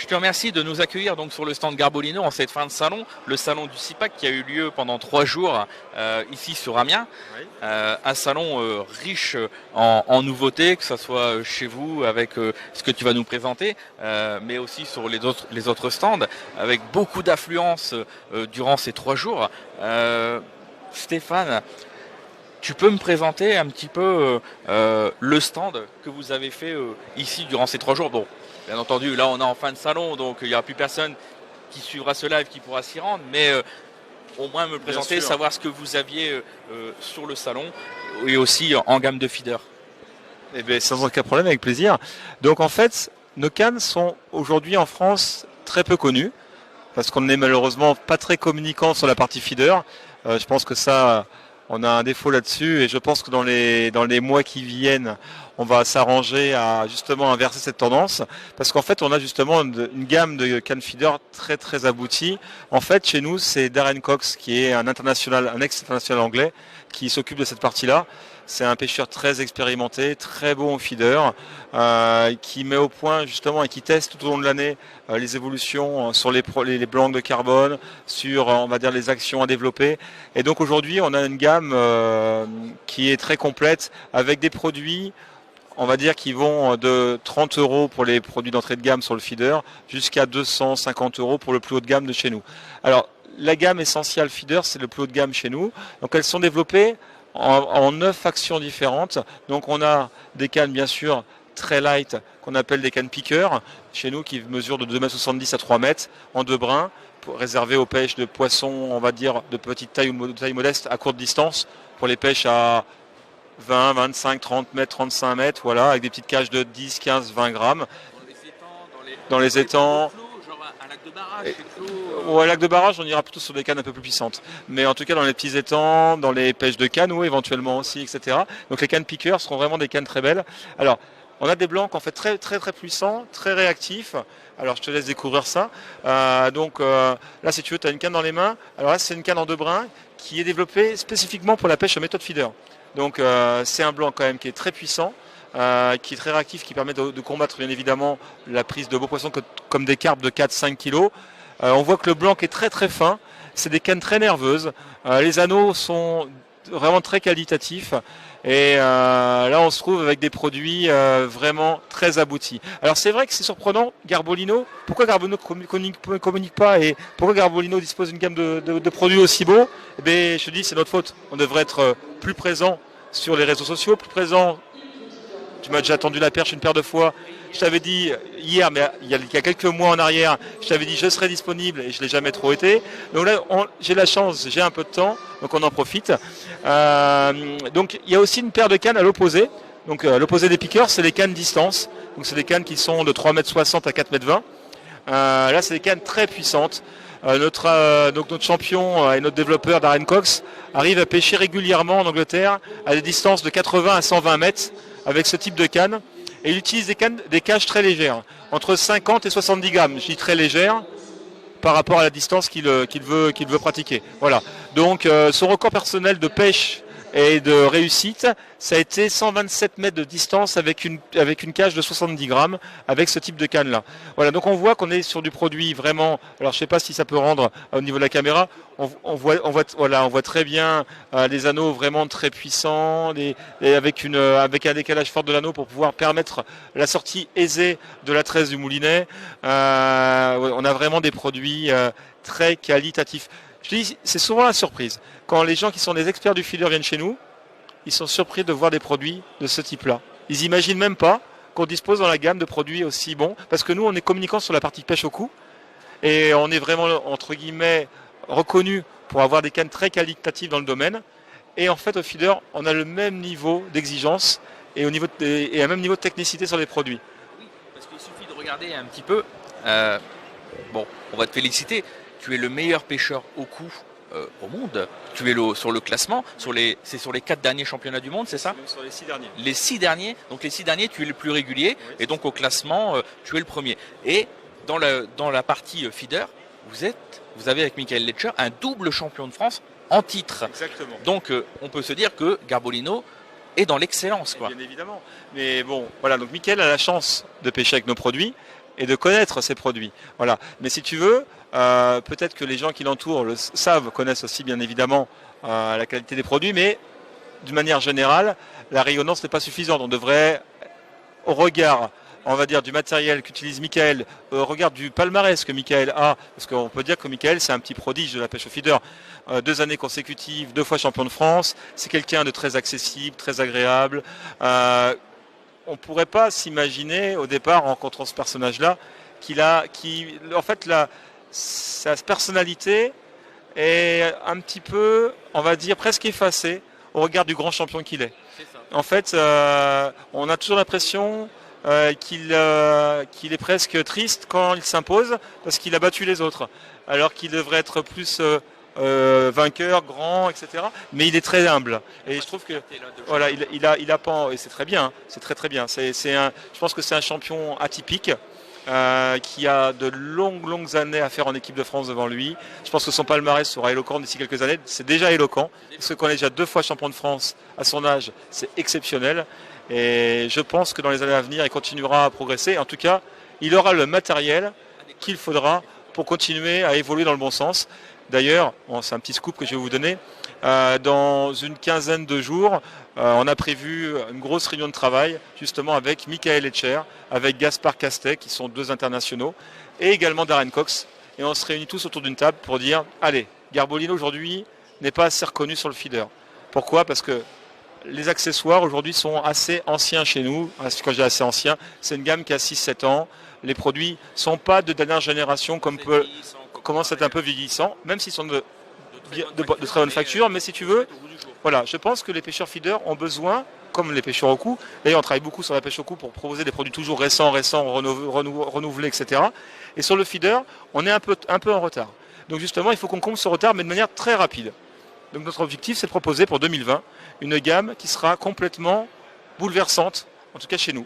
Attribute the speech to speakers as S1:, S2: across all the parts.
S1: te remercie de nous accueillir donc sur le stand Garbolino en cette fin de salon, le salon du CIPAC qui a eu lieu pendant 3 jours ici sur Amiens.
S2: Oui.
S1: Un salon riche en nouveautés, que ce soit chez vous avec ce que tu vas nous présenter, mais aussi sur les autres stands, avec beaucoup d'affluence durant ces 3 jours. Stéphane, tu peux me présenter un petit peu le stand que vous avez fait ici durant ces 3 jours? Bon, bien entendu, là on est en fin de salon, donc il n'y aura plus personne qui suivra ce live qui pourra s'y rendre, mais au moins me présenter, savoir ce que vous aviez sur le salon et aussi en gamme de feeder.
S2: Eh bien, sans aucun problème, avec plaisir. Donc en fait, nos cannes sont aujourd'hui en France très peu connues, parce qu'on n'est malheureusement pas très communicant sur la partie feeder. Je pense que ça, on a un défaut là-dessus, et je pense que dans les mois qui viennent, on va s'arranger à justement inverser cette tendance, parce qu'en fait, on a justement une gamme de cannes feeder très très aboutie. En fait, chez nous, c'est Darren Cox, qui est un ex-international anglais, qui s'occupe de cette partie-là. C'est un pêcheur très expérimenté, très bon au feeder, qui met au point justement et qui teste tout au long de l'année les évolutions sur les blancs de carbone, sur on va dire les actions à développer. Et donc aujourd'hui, on a une gamme qui est très complète avec des produits, on va dire, qui vont de 30 € pour les produits d'entrée de gamme sur le feeder jusqu'à 250 € pour le plus haut de gamme de chez nous. Alors la gamme essentielle feeder, c'est le plus haut de gamme chez nous. Donc elles sont développées en 9 actions différentes. Donc on a des cannes bien sûr très light qu'on appelle des cannes piqueurs chez nous, qui mesurent de 2,70 m à 3 m en 2 brins, réservées aux pêches de poissons, on va dire de petite taille ou de taille modeste à courte distance, pour les pêches à 20, 25, 30 mètres, 35 mètres, voilà, avec des petites cages de 10, 15, 20 grammes. Dans les étangs. Ou à lac de barrage, on ira plutôt sur des cannes un peu plus puissantes. Mais en tout cas, dans les petits étangs, dans les pêches de cannes, ou éventuellement aussi, etc. Donc les cannes piqueurs seront vraiment des cannes très belles. Alors, on a des blancs en fait très très très puissants, très réactifs. Alors je te laisse découvrir ça. Là, si tu veux, tu as une canne dans les mains. Alors là, c'est une canne en 2 brins qui est développée spécifiquement pour la pêche à méthode feeder. Donc c'est un blanc quand même qui est très puissant, qui est très réactif, qui permet de combattre bien évidemment la prise de beaux poissons comme des carpes de 4-5 kg. On voit que le blanc est très très fin, c'est des cannes très nerveuses, les anneaux sont vraiment très qualitatifs, et là on se trouve avec des produits vraiment très aboutis. Alors c'est vrai que c'est surprenant, Garbolino, pourquoi Garbolino ne communique pas, et pourquoi Garbolino dispose d'une gamme de produits aussi beaux? Eh bien, je te dis, c'est notre faute, on devrait être plus présent sur les réseaux sociaux, plus présent. Tu m'as déjà tendu la perche une paire de fois. Je t'avais dit hier, mais il y a quelques mois en arrière, je t'avais dit je serai disponible, et je ne l'ai jamais trop été. Donc là, j'ai la chance, j'ai un peu de temps, donc on en profite. Donc il y a aussi une paire de cannes à l'opposé. Donc l'opposé des piqueurs, c'est les cannes distance. Donc c'est des cannes qui sont de 3,60 m à 4,20 m. Là, c'est des cannes très puissantes. Notre champion et notre développeur Darren Cox arrive à pêcher régulièrement en Angleterre à des distances de 80 à 120 mètres avec ce type de canne, et il utilise des cages très légères, entre 50 et 70 grammes. Je dis très légères par rapport à la distance qu'il veut pratiquer. Voilà. Donc son record personnel de pêche et de réussite, ça a été 127 mètres de distance avec une cage de 70 grammes avec ce type de canne là. Voilà, donc on voit qu'on est sur du produit vraiment, alors je sais pas si ça peut rendre au niveau de la caméra, on voit très bien les anneaux vraiment très puissants, avec un décalage fort de l'anneau pour pouvoir permettre la sortie aisée de la tresse du moulinet. On a vraiment des produits très qualitatifs. Je dis, c'est souvent la surprise. Quand les gens qui sont des experts du feeder viennent chez nous, ils sont surpris de voir des produits de ce type-là. Ils n'imaginent même pas qu'on dispose dans la gamme de produits aussi bons, parce que nous, on est communicants sur la partie pêche au coup, et on est vraiment, entre guillemets, reconnu pour avoir des cannes très qualitatives dans le domaine. Et en fait, au feeder, on a le même niveau d'exigence et un même niveau de technicité sur les produits.
S1: Oui, parce qu'il suffit de regarder un petit peu. Bon, on va te féliciter. Tu es le meilleur pêcheur au coup au monde. Tu es sur le classement. C'est sur les 4 derniers championnats du monde, c'est ça?
S2: Sur les 6 derniers.
S1: Les 6 derniers. Donc les 6 derniers, tu es le plus régulier. Oui, et donc au classement, tu es le premier. Et dans la partie feeder, vous avez avec Michael Letcher un double champion de France en titre.
S2: Exactement.
S1: Donc on peut se dire que Garbolino est dans l'excellence, quoi.
S2: Bien évidemment. Mais bon, voilà, donc Michael a la chance de pêcher avec nos produits. et de connaître ces produits. Voilà. Mais si tu veux, peut-être que les gens qui l'entourent le savent, connaissent aussi bien évidemment la qualité des produits, mais d'une manière générale, la rayonnance n'est pas suffisante. On devrait, au regard, on va dire, du matériel qu'utilise Michael, au regard du palmarès que Michael a, parce qu'on peut dire que Michael, c'est un petit prodige de la pêche au feeder. 2 années consécutives, 2 fois champion de France, c'est quelqu'un de très accessible, très agréable. On ne pourrait pas s'imaginer, au départ, en rencontrant ce personnage-là, en fait, sa personnalité est un petit peu, on va dire, presque effacée au regard du grand champion qu'il est. En fait, on a toujours l'impression qu'il est presque triste quand il s'impose parce qu'il a battu les autres, alors qu'il devrait être plus vainqueur, grand, etc. Mais il est très humble. Et je trouve que voilà, il a pas, et c'est très bien, c'est très très bien. Je pense que c'est un champion atypique. Qui a de longues années à faire en équipe de France devant lui. Je pense que son palmarès sera éloquent d'ici quelques années. C'est déjà éloquent, parce qu'on est déjà 2 fois champion de France à son âge, c'est exceptionnel. Et je pense que dans les années à venir, il continuera à progresser. En tout cas, il aura le matériel qu'il faudra pour continuer à évoluer dans le bon sens. D'ailleurs, c'est un petit scoop que je vais vous donner. Dans une quinzaine de jours, on a prévu une grosse réunion de travail justement avec Michael Etcher, avec Gaspard Castet, qui sont 2 internationaux, et également Darren Cox. Et on se réunit tous autour d'une table pour dire, allez, Garbolino aujourd'hui n'est pas assez reconnu sur le feeder. Pourquoi ? Parce que les accessoires aujourd'hui sont assez anciens chez nous. Quand je dis assez anciens, c'est une gamme qui a 6-7 ans. Les produits ne sont pas de dernière génération commencent à être un peu vieillissants, même s'ils sont de très bonne facture. Mais si tu veux, voilà, je pense que les pêcheurs feeders ont besoin, comme les pêcheurs au coup, d'ailleurs on travaille beaucoup sur la pêche au coup pour proposer des produits toujours récents, renouvelés, etc. Et sur le feeder, on est un peu en retard. Donc justement, il faut qu'on comble ce retard, mais de manière très rapide. Donc notre objectif, c'est de proposer pour 2020 une gamme qui sera complètement bouleversante, en tout cas chez nous.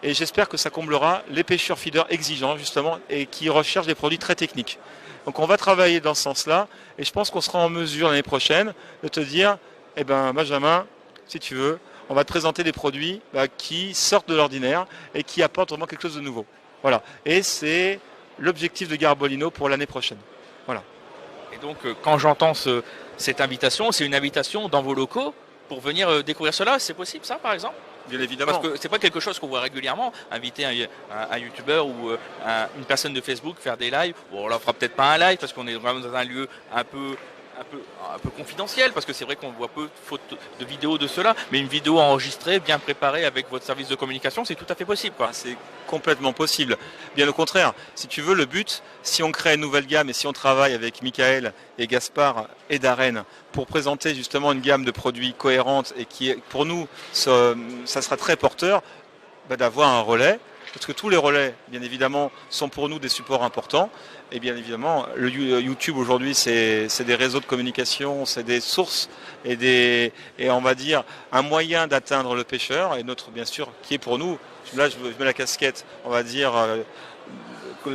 S2: Et j'espère que ça comblera les pêcheurs feeders exigeants, justement, et qui recherchent des produits très techniques. Donc on va travailler dans ce sens-là, et je pense qu'on sera en mesure l'année prochaine de te dire, eh ben Benjamin, si tu veux, on va te présenter des produits qui sortent de l'ordinaire et qui apportent vraiment quelque chose de nouveau. Voilà. Et c'est l'objectif de Garbolino pour l'année prochaine. Voilà.
S1: Et donc, quand j'entends cette invitation, c'est une invitation dans vos locaux pour venir découvrir cela. C'est possible, ça, par exemple ?
S2: Bien évidemment.
S1: Parce que c'est pas quelque chose qu'on voit régulièrement, inviter un youtubeur ou une personne de Facebook faire des lives. Bon, là on fera peut-être pas un live parce qu'on est vraiment dans un lieu un peu confidentiel, parce que c'est vrai qu'on voit peu de vidéos de cela, mais une vidéo enregistrée, bien préparée avec votre service de communication, c'est tout à fait possible, quoi.
S2: C'est complètement possible. Bien au contraire, si tu veux, le but, si on crée une nouvelle gamme et si on travaille avec Michael et Gaspard et Darren pour présenter justement une gamme de produits cohérente et qui, pour nous, ça sera très porteur, d'avoir un relais. Parce que tous les relais, bien évidemment, sont pour nous des supports importants. Et bien évidemment, le YouTube aujourd'hui, c'est des réseaux de communication, c'est des sources et on va dire un moyen d'atteindre le pêcheur. Et notre, bien sûr, qui est pour nous, là je mets la casquette, on va dire,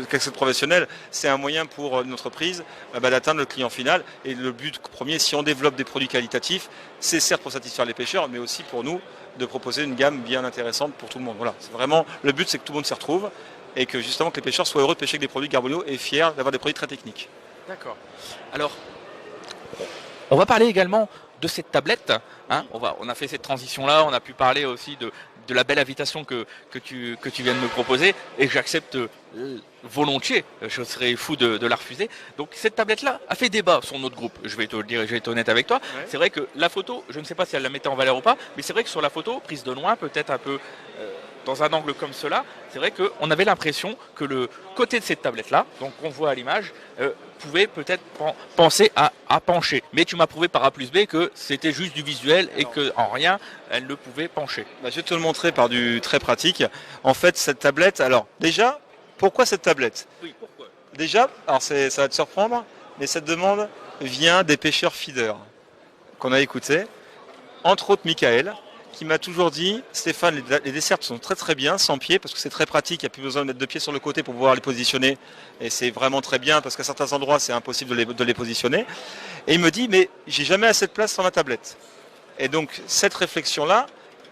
S2: casquette professionnelle, c'est un moyen pour une entreprise d'atteindre le client final. Et le but premier, si on développe des produits qualitatifs, c'est certes pour satisfaire les pêcheurs, mais aussi pour nous, de proposer une gamme bien intéressante pour tout le monde. Voilà, c'est vraiment le but, c'est que tout le monde s'y retrouve et que justement que les pêcheurs soient heureux de pêcher avec des produits Garbolino et fiers d'avoir des produits très techniques.
S1: D'accord. Alors, on va parler également de cette tablette. Hein. On a fait cette transition-là, on a pu parler aussi de la belle invitation que tu viens de me proposer et que j'accepte volontiers. Je serais fou de la refuser. Donc cette tablette-là a fait débat sur notre groupe. Je vais te le dire et je vais être honnête avec toi. Ouais. C'est vrai que la photo, je ne sais pas si elle la mettait en valeur ou pas, mais c'est vrai que sur la photo, prise de loin, peut-être un peu dans un angle comme cela, c'est vrai qu'on avait l'impression que le côté de cette tablette-là, donc qu'on voit à l'image, pouvait peut-être penser à pencher. Mais tu m'as prouvé par A plus B que c'était juste du visuel et qu'en rien, elle ne pouvait pencher.
S2: Je vais te le montrer par du très pratique. En fait, cette tablette, alors déjà, pourquoi cette tablette ?
S1: Oui, pourquoi ?
S2: Déjà, alors ça va te surprendre, mais cette demande vient des pêcheurs feeders qu'on a écoutés, entre autres Michael, qui m'a toujours dit, Stéphane, les desserts sont très très bien, sans pied, parce que c'est très pratique, il n'y a plus besoin de mettre 2 pieds sur le côté pour pouvoir les positionner, et c'est vraiment très bien, parce qu'à certains endroits, c'est impossible de les positionner. Et il me dit, mais j'ai jamais assez de place sur ma tablette. Et donc, cette réflexion-là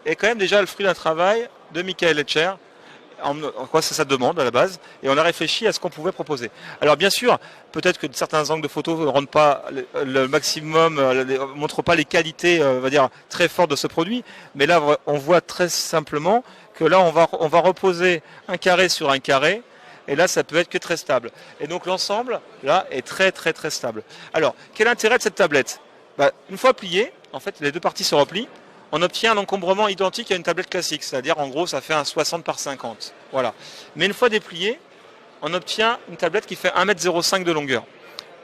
S2: est quand même déjà le fruit d'un travail de Michael Etcher, en quoi ça demande à la base, et on a réfléchi à ce qu'on pouvait proposer. Alors bien sûr, peut-être que certains angles de photo ne rendent pas le maximum, ne montrent pas les qualités, on va dire, très fortes de ce produit, mais là on voit très simplement que là on va reposer un carré sur un carré, et là ça peut être que très stable. Et donc l'ensemble là est très très très stable. Alors quel est l'intérêt de cette tablette? Une fois pliée, en fait les deux parties se replient, on obtient un encombrement identique à une tablette classique, c'est-à-dire en gros ça fait un 60 par 50. Voilà. Mais une fois dépliée, on obtient une tablette qui fait 1,05 m de longueur.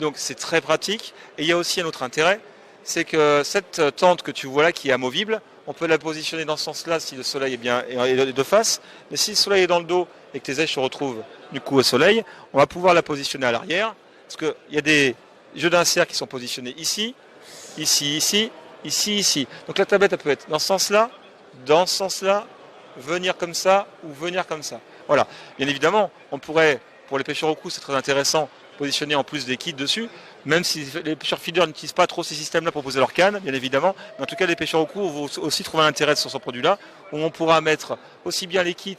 S2: Donc c'est très pratique. Et il y a aussi un autre intérêt, c'est que cette tente que tu vois là qui est amovible, on peut la positionner dans ce sens-là si le soleil est de face. Mais si le soleil est dans le dos et que tes ailes se retrouvent du coup au soleil, on va pouvoir la positionner à l'arrière. Parce qu'il y a des jeux d'insert qui sont positionnés ici, ici, ici, ici, ici. Donc la tablette elle peut être dans ce sens-là, venir comme ça ou venir comme ça. Voilà. Bien évidemment, on pourrait, pour les pêcheurs au cou, c'est très intéressant, positionner en plus des kits dessus, même si les pêcheurs feeders n'utilisent pas trop ces systèmes-là pour poser leur canne, bien évidemment. Mais en tout cas, les pêcheurs au cou vont aussi trouver un intérêt sur ce produit-là, où on pourra mettre aussi bien les kits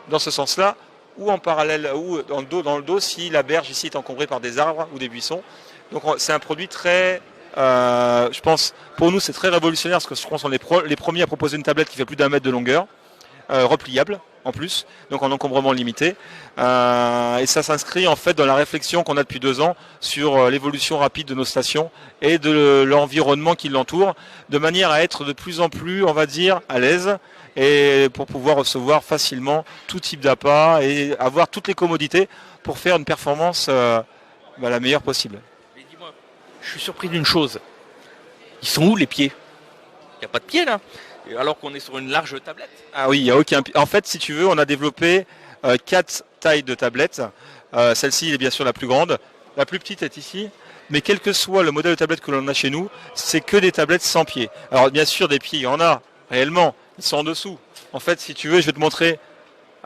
S2: dans ce sens-là, ou en parallèle, ou dans le dos, si la berge ici est encombrée par des arbres ou des buissons. Donc c'est un produit très... je pense, pour nous, c'est très révolutionnaire parce que je pense qu'on est les premiers à proposer une tablette qui fait plus d'1 mètre de longueur, repliable en plus, donc en encombrement limité. Et ça s'inscrit en fait dans la réflexion qu'on a depuis 2 ans sur l'évolution rapide de nos stations et de l'environnement qui l'entoure, de manière à être de plus en plus, on va dire, à l'aise et pour pouvoir recevoir facilement tout type d'appât et avoir toutes les commodités pour faire une performance la meilleure possible.
S1: Je suis surpris d'une chose. Ils sont où les pieds? Il n'y a pas de pieds là, alors qu'on est sur une large tablette.
S2: Ah oui, il n'y a aucun pied. En fait, si tu veux, on a développé 4 tailles de tablettes. Celle-ci est bien sûr la plus grande. La plus petite est ici. Mais quel que soit le modèle de tablette que l'on a chez nous, c'est que des tablettes sans pieds. Alors bien sûr, des pieds, il y en a réellement. Ils sont en dessous. En fait, si tu veux, je vais te montrer.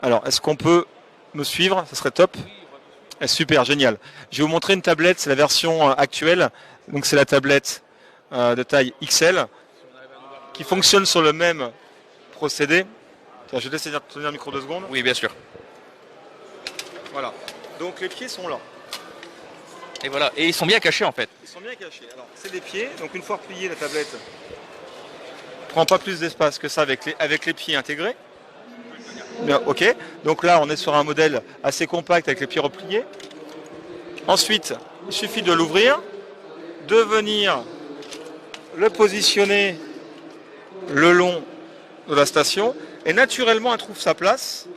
S2: Alors, est-ce qu'on peut me suivre? Ça serait top. Super, génial. Je vais vous montrer une tablette, c'est la version actuelle. Donc c'est la tablette de taille XL qui fonctionne sur le même procédé. Tiens, je vais te laisser tenir le micro 2 secondes.
S1: Oui, bien sûr.
S2: Voilà. Donc les pieds sont là.
S1: Et voilà. Et ils sont bien cachés en fait.
S2: Ils sont bien cachés. Alors c'est des pieds. Donc une fois repliée, la tablette prend pas plus d'espace que ça avec les pieds intégrés. Bien, ok, donc là on est sur un modèle assez compact avec les pieds repliés. Ensuite, il suffit de l'ouvrir, de venir le positionner le long de la station et naturellement elle trouve sa place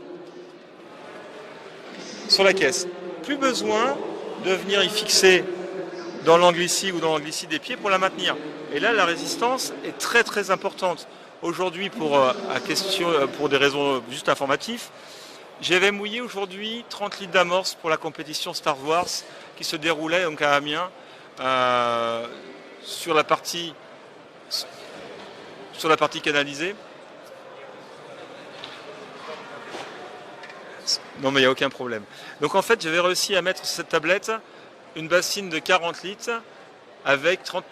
S2: sur la caisse. Plus besoin de venir y fixer dans l'angle ici ou dans l'angle ici des pieds pour la maintenir. Et là la résistance est très très importante. Aujourd'hui, pour des raisons juste informatives, j'avais mouillé aujourd'hui 30 litres d'amorce pour la compétition Star Wars qui se déroulait donc à Amiens sur la partie canalisée. Non mais il n'y a aucun problème. Donc en fait, j'avais réussi à mettre sur cette tablette une bassine de 40 litres avec 30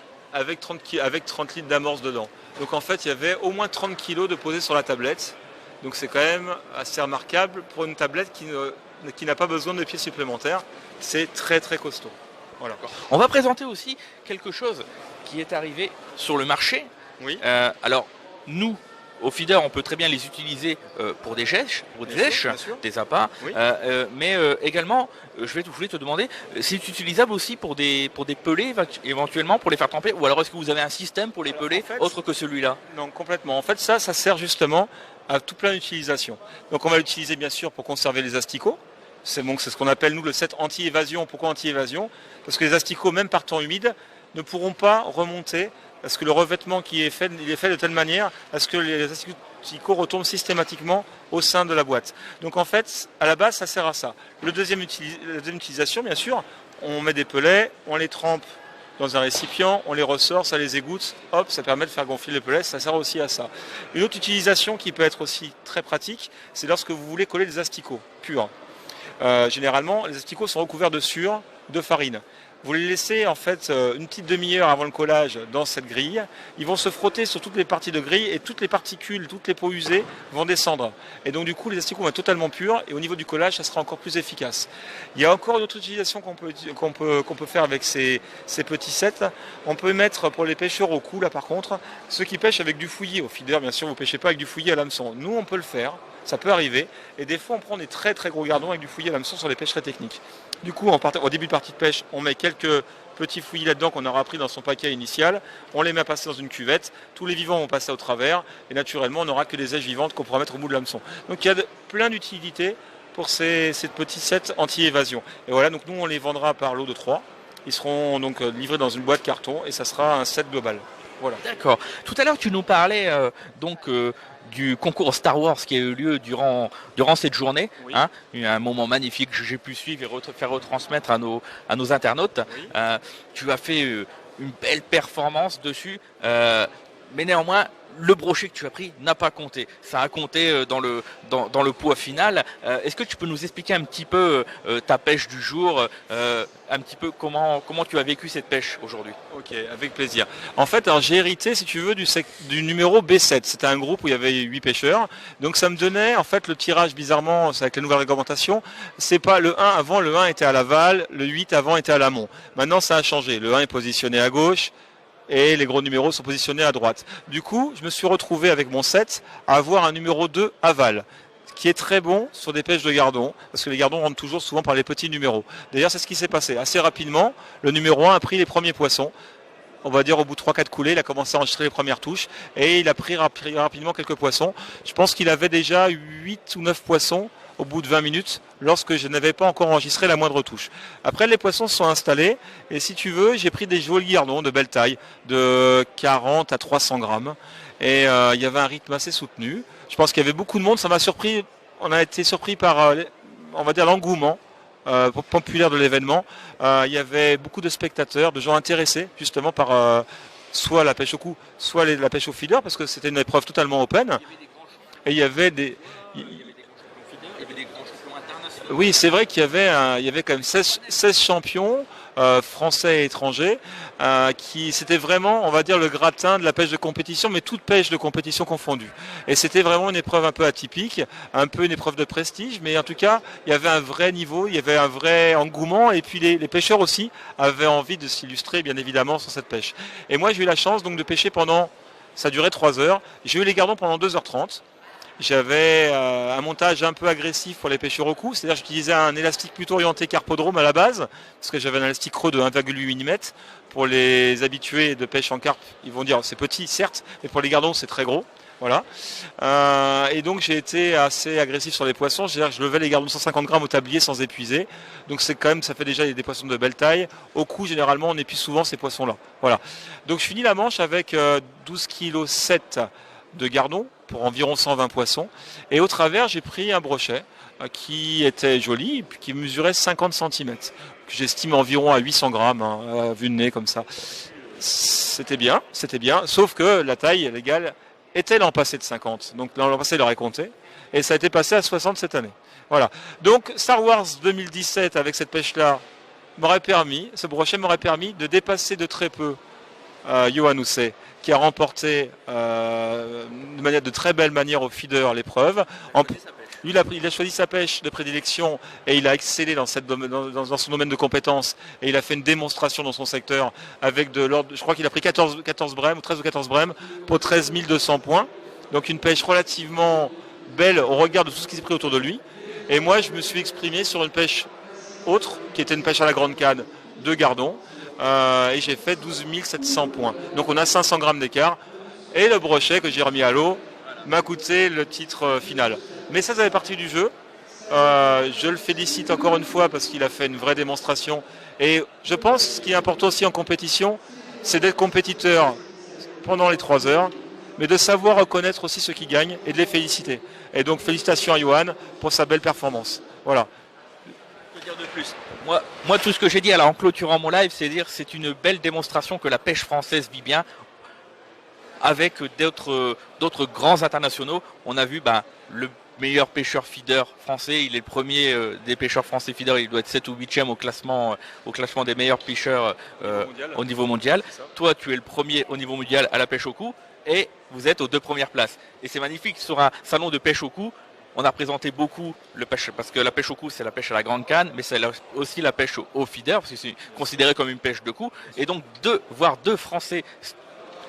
S2: litres d'amorce dedans. Donc en fait, il y avait au moins 30 kg de posé sur la tablette. Donc c'est quand même assez remarquable pour une tablette qui n'a pas besoin de pieds supplémentaires. C'est très très costaud. Voilà.
S1: On va présenter aussi quelque chose qui est arrivé sur le marché.
S2: Oui.
S1: Alors, nous, au feeder, on peut très bien les utiliser pour des gèches, des appâts,
S2: oui.
S1: mais également, je voulais te demander, c'est utilisable aussi pour des pelés éventuellement pour les faire tremper, ou alors est-ce que vous avez un système pour les pelés autre que celui-là?
S2: Non, complètement. En fait, ça sert justement à tout plein d'utilisations. Donc on va l'utiliser bien sûr pour conserver les asticots. C'est ce qu'on appelle nous le set anti-évasion. Pourquoi anti-évasion? Parce que les asticots, même par temps humide, ne pourront pas remonter parce que le revêtement qui est fait, il est fait de telle manière à ce que les asticots retombent systématiquement au sein de la boîte. Donc en fait, à la base, ça sert à ça. La deuxième utilisation, bien sûr, on met des pellets, on les trempe dans un récipient, on les ressort, ça les égoutte, hop, ça permet de faire gonfler les pellets, ça sert aussi à ça. Une autre utilisation qui peut être aussi très pratique, c'est lorsque vous voulez coller des asticots purs. Généralement, les asticots sont recouverts de sueur, de farine. Vous les laissez en fait une petite demi-heure avant le collage dans cette grille. Ils vont se frotter sur toutes les parties de grille et toutes les particules, toutes les peaux usées vont descendre. Et donc du coup les asticots vont être totalement purs et au niveau du collage ça sera encore plus efficace. Il y a encore une autre utilisation qu'on peut faire avec ces petits sets. On peut mettre pour les pêcheurs au cou là par contre, ceux qui pêchent avec du fouillis, au feeder bien sûr vous ne pêchez pas avec du fouillis à l'hameçon. Nous on peut le faire, ça peut arriver. Et des fois on prend des très très gros gardons avec du fouillis à l'hameçon sur les pêches très techniques. Du coup, au début de partie de pêche, on met quelques petits fouillis là-dedans qu'on aura pris dans son paquet initial. On les met à passer dans une cuvette. Tous les vivants vont passer au travers. Et naturellement, on n'aura que des ailes vivantes qu'on pourra mettre au bout de l'hameçon. Donc il y a plein d'utilités pour ces petits sets anti-évasion. Et voilà, donc nous, on les vendra par lot de 3. Ils seront donc livrés dans une boîte carton et ça sera un set global. Voilà.
S1: D'accord. Tout à l'heure, tu nous parlais du concours Star Wars qui a eu lieu durant cette journée.
S2: Oui.
S1: Hein, un moment magnifique que j'ai pu suivre et faire retransmettre à nos internautes.
S2: Oui.
S1: Tu as fait une belle performance dessus, mais néanmoins, le brochet que tu as pris n'a pas compté. Ça a compté dans le poids final. Est-ce que tu peux nous expliquer un petit peu ta pêche du jour, un petit peu comment tu as vécu cette pêche aujourd'hui?
S2: Ok, avec plaisir. En fait, alors, j'ai hérité, si tu veux, du numéro B7. C'était un groupe où il y avait 8 pêcheurs. Donc ça me donnait, en fait, le tirage, bizarrement, avec les nouvelles réglementations, c'est pas le 1 avant, le 1 était à l'aval, le 8 avant était à l'amont. Maintenant, ça a changé. Le 1 est positionné à gauche, et les gros numéros sont positionnés à droite. Du coup, je me suis retrouvé avec mon 7 à avoir un numéro 2 aval, qui est très bon sur des pêches de gardons, parce que les gardons rentrent toujours souvent par les petits numéros. D'ailleurs, c'est ce qui s'est passé. Assez rapidement, le numéro 1 a pris les premiers poissons. On va dire au bout de 3-4 coulées, il a commencé à enregistrer les premières touches, et il a pris rapidement quelques poissons. Je pense qu'il avait déjà 8 ou 9 poissons au bout de 20 minutes, lorsque je n'avais pas encore enregistré la moindre touche. Après, les poissons se sont installés, et si tu veux, j'ai pris des jolis gardons de belle taille, de 40 à 300 grammes, et il y avait un rythme assez soutenu. Je pense qu'il y avait beaucoup de monde, ça m'a surpris, on a été surpris par, on va dire, l'engouement populaire de l'événement. Il y avait beaucoup de spectateurs, de gens intéressés justement par soit la pêche au cou, soit la pêche au feeder, parce que c'était une épreuve totalement open. Et il y avait des... Oui, c'est vrai qu'il y avait quand même 16 champions français et étrangers qui c'était vraiment, on va dire, le gratin de la pêche de compétition, mais toute pêche de compétition confondue. Et c'était vraiment une épreuve un peu atypique, un peu une épreuve de prestige, mais en tout cas, il y avait un vrai niveau, il y avait un vrai engouement, et puis les pêcheurs aussi avaient envie de s'illustrer, bien évidemment, sur cette pêche. Et moi, j'ai eu la chance donc de pêcher ça durait 3 heures. J'ai eu les gardons pendant 2h30. J'avais un montage un peu agressif pour les pêcheurs au cou, c'est-à-dire que j'utilisais un élastique plutôt orienté carpodrome à la base, parce que j'avais un élastique creux de 1,8 mm. Pour les habitués de pêche en carpe, ils vont dire c'est petit certes, mais pour les gardons c'est très gros. Voilà. Et donc j'ai été assez agressif sur les poissons, c'est-à-dire que je levais les gardons de 150 grammes au tablier sans épuiser. Donc c'est quand même, ça fait déjà des poissons de belle taille. Au cou, généralement, on épuise souvent ces poissons-là. Voilà. Donc je finis la manche avec 12 kg 7 de gardons pour environ 120 poissons. Et au travers, j'ai pris un brochet qui était joli, qui mesurait 50 cm, que j'estime environ à 800 grammes, hein, vu de nez comme ça. C'était bien, sauf que la taille légale était l'an passé de 50. Donc l'an passé, il aurait compté. Et ça a été passé à 60 cette année. Voilà. Donc Star Wars 2017, avec cette pêche-là, ce brochet m'aurait permis de dépasser de très peu Yohann Housset, qui a remporté de très belle manière au feeder l'épreuve. Lui, il a choisi sa pêche de prédilection et il a excellé dans son domaine de compétences. Et il a fait une démonstration dans son secteur avec je crois qu'il a pris 14 brèmes, ou 13 ou 14 brèmes, pour 13 200 points. Donc une pêche relativement belle au regard de tout ce qui s'est pris autour de lui. Et moi, je me suis exprimé sur une pêche autre, qui était une pêche à la grande canne de gardon. Et j'ai fait 12 700 points. Donc on a 500 grammes d'écart. Et le brochet que j'ai remis à l'eau m'a coûté le titre final. Mais ça fait partie du jeu. Je le félicite encore une fois parce qu'il a fait une vraie démonstration. Et je pense que ce qui est important aussi en compétition, c'est d'être compétiteur pendant les 3 heures, mais de savoir reconnaître aussi ceux qui gagnent et de les féliciter. Et donc félicitations à Yohann pour sa belle performance. Voilà.
S1: Dire de plus. Moi, tout ce que j'ai dit en clôturant mon live, c'est dire c'est une belle démonstration que la pêche française vit bien avec d'autres grands internationaux. On a vu meilleur pêcheur feeder français. Il est le premier des pêcheurs français feeder. Il doit être 7 ou 8e au classement des meilleurs pêcheurs au niveau mondial. Toi, tu es le premier au niveau mondial à la pêche au cou et vous êtes aux 2 premières places. Et c'est magnifique sur un salon de pêche au cou. On a présenté beaucoup le pêche, parce que la pêche au cou, c'est la pêche à la grande canne, mais c'est aussi la pêche au feeder, parce que c'est considéré comme une pêche de cou. Et donc, voir deux Français,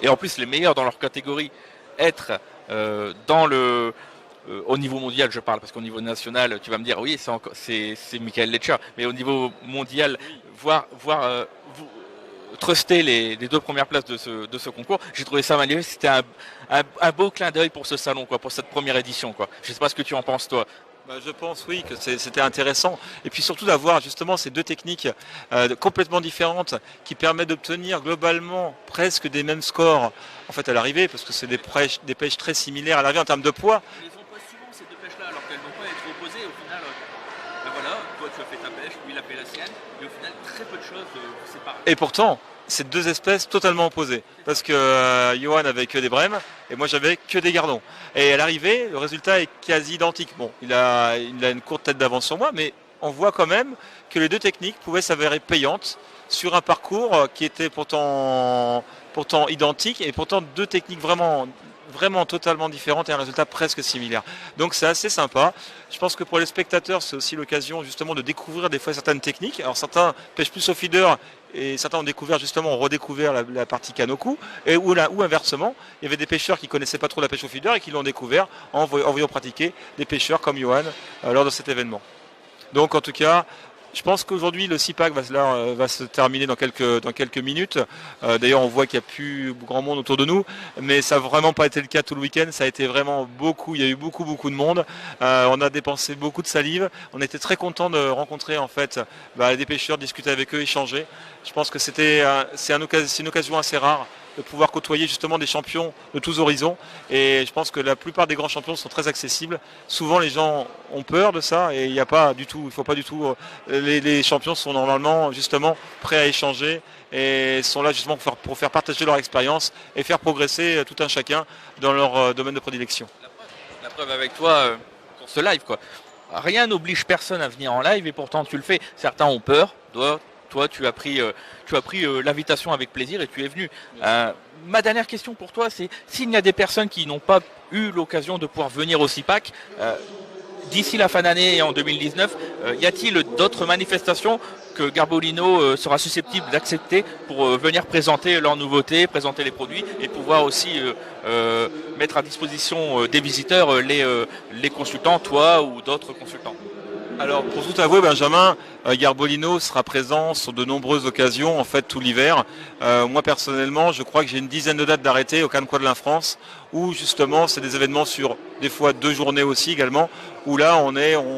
S1: et en plus les meilleurs dans leur catégorie, être au niveau mondial, je parle, parce qu'au niveau national, tu vas me dire, oui, c'est Michael Letcher, mais au niveau mondial, voir truster les 2 premières places de ce concours, j'ai trouvé ça magnifique. C'était un beau clin d'œil pour ce salon, quoi, pour cette première édition, quoi. Je sais pas ce que tu en penses, toi.
S2: Je pense oui que c'était intéressant et puis surtout d'avoir justement ces 2 techniques complètement différentes qui permettent d'obtenir globalement presque des mêmes scores en fait à l'arrivée parce que c'est des pêches très similaires à l'arrivée en termes de poids.
S1: Ils opposent souvent ces 2 pêches-là alors qu'elles ne vont pas être opposées. Au final, voilà, toi tu as fait ta pêche, lui il a fait la sienne, et au final très peu de choses séparent.
S2: Et pourtant, c'est 2 espèces totalement opposées. Parce que Johan avait que des brèmes et moi j'avais que des gardons. Et à l'arrivée, le résultat est quasi identique. Bon, il a une courte tête d'avance sur moi, mais on voit quand même que les 2 techniques pouvaient s'avérer payantes sur un parcours qui était pourtant identique et pourtant 2 techniques vraiment totalement différentes et un résultat presque similaire. Donc c'est assez sympa. Je pense que pour les spectateurs, c'est aussi l'occasion justement de découvrir des fois certaines techniques. Alors certains pêchent plus au feeder et certains ont redécouvert la partie canne au cou, ou inversement, il y avait des pêcheurs qui connaissaient pas trop la pêche au feeder et qui l'ont découvert en voyant pratiquer des pêcheurs comme Johan lors de cet événement. Donc en tout cas, je pense qu'aujourd'hui le CIPAC va se terminer dans quelques minutes. D'ailleurs on voit qu'il n'y a plus grand monde autour de nous, mais ça n'a vraiment pas été le cas tout le week-end. Ça a été vraiment beaucoup, il y a eu beaucoup de monde. On a dépensé beaucoup de salive. On était très content de rencontrer en fait des pêcheurs, discuter avec eux, échanger. Je pense que c'est une occasion assez rare de pouvoir côtoyer justement des champions de tous horizons. Et je pense que la plupart des grands champions sont très accessibles. Souvent les gens ont peur de ça et il n'y a pas du tout, il faut pas du tout. Les champions sont normalement justement prêts à échanger et sont là justement pour faire partager leur expérience et faire progresser tout un chacun dans leur domaine de prédilection.
S1: La preuve avec toi pour ce live, quoi. Rien n'oblige personne à venir en live et pourtant tu le fais. Certains ont peur, toi, tu as pris l'invitation avec plaisir et tu es venu. Ma dernière question pour toi, c'est s'il y a des personnes qui n'ont pas eu l'occasion de pouvoir venir au CIPAC, d'ici la fin d'année et en 2019, y a-t-il d'autres manifestations que Garbolino sera susceptible d'accepter pour venir présenter leurs nouveautés, présenter les produits et pouvoir aussi mettre à disposition des visiteurs les consultants, toi ou d'autres consultants?
S2: Alors pour tout avouer, Benjamin, Garbolino sera présent sur de nombreuses occasions en fait tout l'hiver. Moi personnellement, je crois que j'ai une dizaine de dates d'arrêtés au Cannes Quadlin France où justement c'est des événements sur des fois 2 journées aussi également où là on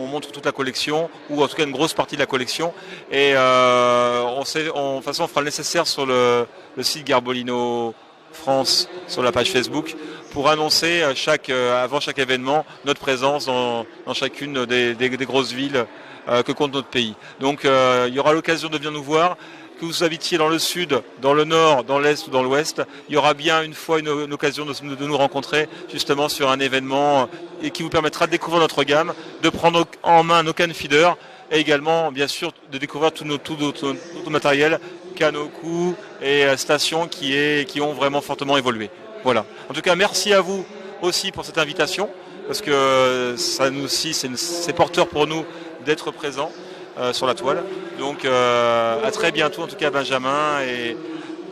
S2: montre toute la collection ou en tout cas une grosse partie de la collection et de toute façon on fera le nécessaire sur le site Garbolino France sur la page Facebook pour annoncer avant chaque événement notre présence dans chacune des grosses villes que compte notre pays. Donc il y aura l'occasion de venir nous voir, que vous habitiez dans le sud, dans le nord, dans l'est ou dans l'ouest, il y aura bien une fois une occasion de nous rencontrer justement sur un événement et qui vous permettra de découvrir notre gamme, de prendre en main nos cannes feeder et également bien sûr de découvrir tout notre matériel, cannes au cou et stations qui ont vraiment fortement évolué. Voilà. En tout cas, merci à vous aussi pour cette invitation, parce que ça nous aussi, c'est porteur pour nous d'être présents sur la toile. Donc à très bientôt en tout cas Benjamin, et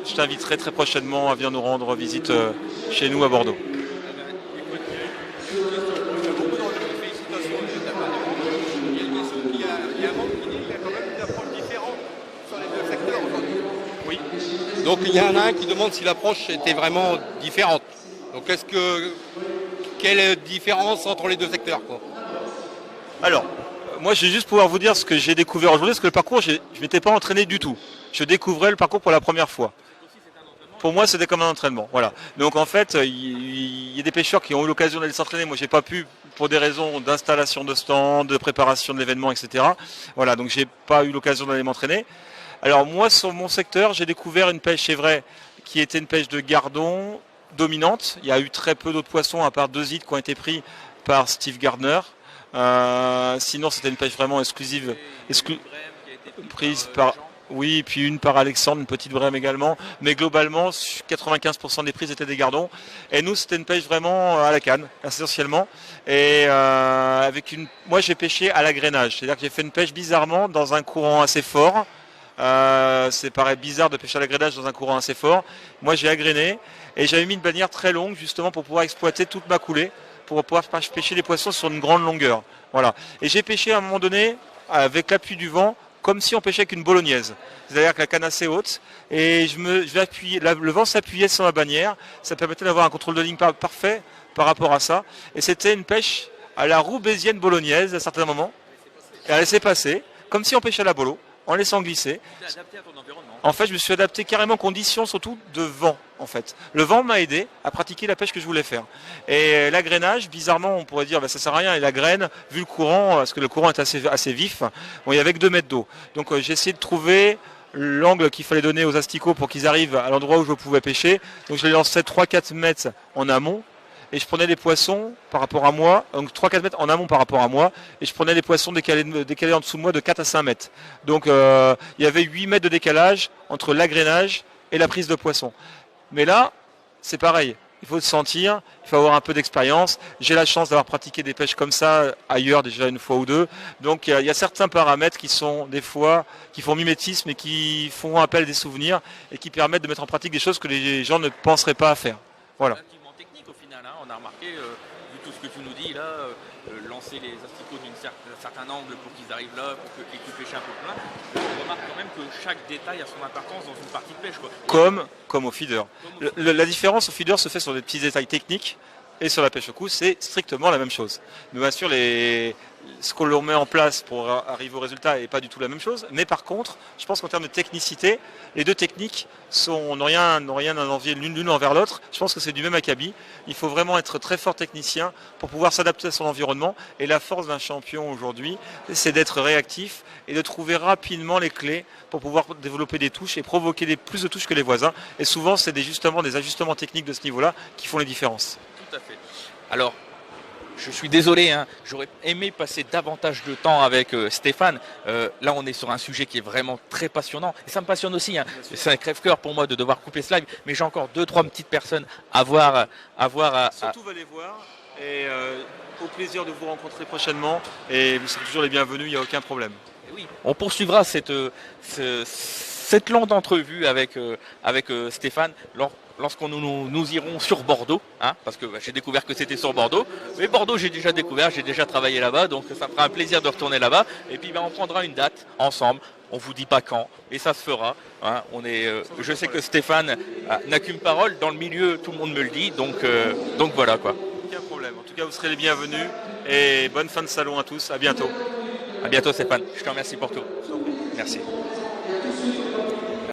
S2: je t'inviterai très prochainement à venir nous rendre visite chez nous à Bordeaux.
S3: Donc il y en a un qui demande si l'approche était vraiment différente. Donc quelle différence entre les 2 secteurs, quoi?
S2: Alors, moi je vais juste pouvoir vous dire ce que j'ai découvert aujourd'hui, parce que le parcours, je ne m'étais pas entraîné du tout. Je découvrais le parcours pour la première fois. Pour moi, c'était comme un entraînement. Voilà. Donc en fait, il y a des pêcheurs qui ont eu l'occasion d'aller s'entraîner. Moi, j'ai pas pu pour des raisons d'installation de stand, de préparation de l'événement, etc. Voilà, donc j'ai pas eu l'occasion d'aller m'entraîner. Alors moi, sur mon secteur, j'ai découvert une pêche, c'est vrai, qui était une pêche de gardon dominante. Il y a eu très peu d'autres poissons, à part 2 îles qui ont été pris par Steve Gardner. Sinon, c'était une pêche vraiment exclusive, prise par... Oui, puis une par Alexandre, une petite brème également. Mais globalement, 95% des prises étaient des gardons. Et nous, c'était une pêche vraiment à la canne, essentiellement. Et moi, j'ai pêché à l'agrainage. C'est-à-dire que j'ai fait une pêche bizarrement dans un courant assez fort. C'est paraît bizarre de pêcher à l'agrainage dans un courant assez fort. Moi, j'ai agrainé et j'avais mis une bannière très longue justement pour pouvoir exploiter toute ma coulée, pour pouvoir pêcher les poissons sur une grande longueur. Voilà. Et j'ai pêché à un moment donné avec l'appui du vent, comme si on pêchait avec une bolognaise. C'est-à-dire que la canne assez haute, et je vais appuyer, le vent s'appuyait sur ma bannière, ça permettait d'avoir un contrôle de ligne parfait par rapport à ça. Et c'était une pêche à la roubaisienne bolognaise à certains moments. Et elle s'est passée, comme si on pêchait à la bolo, en laissant glisser.
S1: Adapté à ton environnement.
S2: En fait, je me suis adapté carrément aux conditions, surtout de vent. En fait, le vent m'a aidé à pratiquer la pêche que je voulais faire. Et l'agrainage, bizarrement, on pourrait dire, ça sert à rien. Et la graine, vu le courant, parce que le courant est assez vif, bon, il y avait que 2 mètres d'eau. Donc j'ai essayé de trouver l'angle qu'il fallait donner aux asticots pour qu'ils arrivent à l'endroit où je pouvais pêcher. Donc je les lançais 3-4 mètres en amont. Et je prenais des poissons par rapport à moi, donc 3-4 mètres en amont par rapport à moi, et je prenais des poissons décalés en dessous de moi de 4 à 5 mètres. Donc il y avait 8 mètres de décalage entre l'agrainage et la prise de poisson. Mais là, c'est pareil, il faut se sentir, il faut avoir un peu d'expérience. J'ai la chance d'avoir pratiqué des pêches comme ça ailleurs déjà une fois ou deux. Donc il y a certains paramètres qui sont des fois, qui font mimétisme et qui font appel des souvenirs et qui permettent de mettre en pratique des choses que les gens ne penseraient pas à faire. Voilà.
S1: Technique au final, hein. On a remarqué, vu tout ce que tu nous dis là, lancer les asticots d'un certain angle pour qu'ils arrivent là, pour qu'ils puissent pêcher un peu plein. On remarque quand même que chaque détail a son importance dans une partie de pêche, quoi.
S2: Comme au feeder. La différence au feeder se fait sur des petits détails techniques et sur la pêche au coup, c'est strictement la même chose. Mais bien sûr, ce qu'on leur met en place pour arriver au résultat n'est pas du tout la même chose. Mais par contre, je pense qu'en termes de technicité, les deux techniques n'ont rien à envier l'une envers l'autre. Je pense que c'est du même acabit. Il faut vraiment être très fort technicien pour pouvoir s'adapter à son environnement. Et la force d'un champion aujourd'hui, c'est d'être réactif et de trouver rapidement les clés pour pouvoir développer des touches et provoquer plus de touches que les voisins. Et souvent, c'est justement des ajustements techniques de ce niveau-là qui font les différences.
S1: Tout à fait. Alors, je suis désolé, hein, j'aurais aimé passer davantage de temps avec Stéphane. Là, on est sur un sujet qui est vraiment très passionnant. Et ça me passionne aussi. Hein. C'est un crève-cœur pour moi de devoir couper ce live. Mais j'ai encore 2-3 petites personnes à voir.
S2: Surtout, va les voir. Et au plaisir de vous rencontrer prochainement. Et vous serez toujours les bienvenus, il n'y a aucun problème.
S1: Et oui, on poursuivra cette longue entrevue avec Stéphane lorsqu'on nous irons sur Bordeaux, hein, parce que j'ai découvert que c'était sur Bordeaux. Mais Bordeaux, j'ai déjà découvert, j'ai déjà travaillé là-bas, donc ça me fera un plaisir de retourner là-bas. Et puis on prendra une date ensemble. On vous dit pas quand, et ça se fera. Hein. Je sais que Stéphane n'a qu'une parole. Dans le milieu, tout le monde me le dit, donc voilà quoi.
S2: Aucun problème. En tout cas, vous serez les bienvenus. Et bonne fin de salon à tous. À bientôt.
S1: À bientôt Stéphane. Je te remercie pour tout. Merci.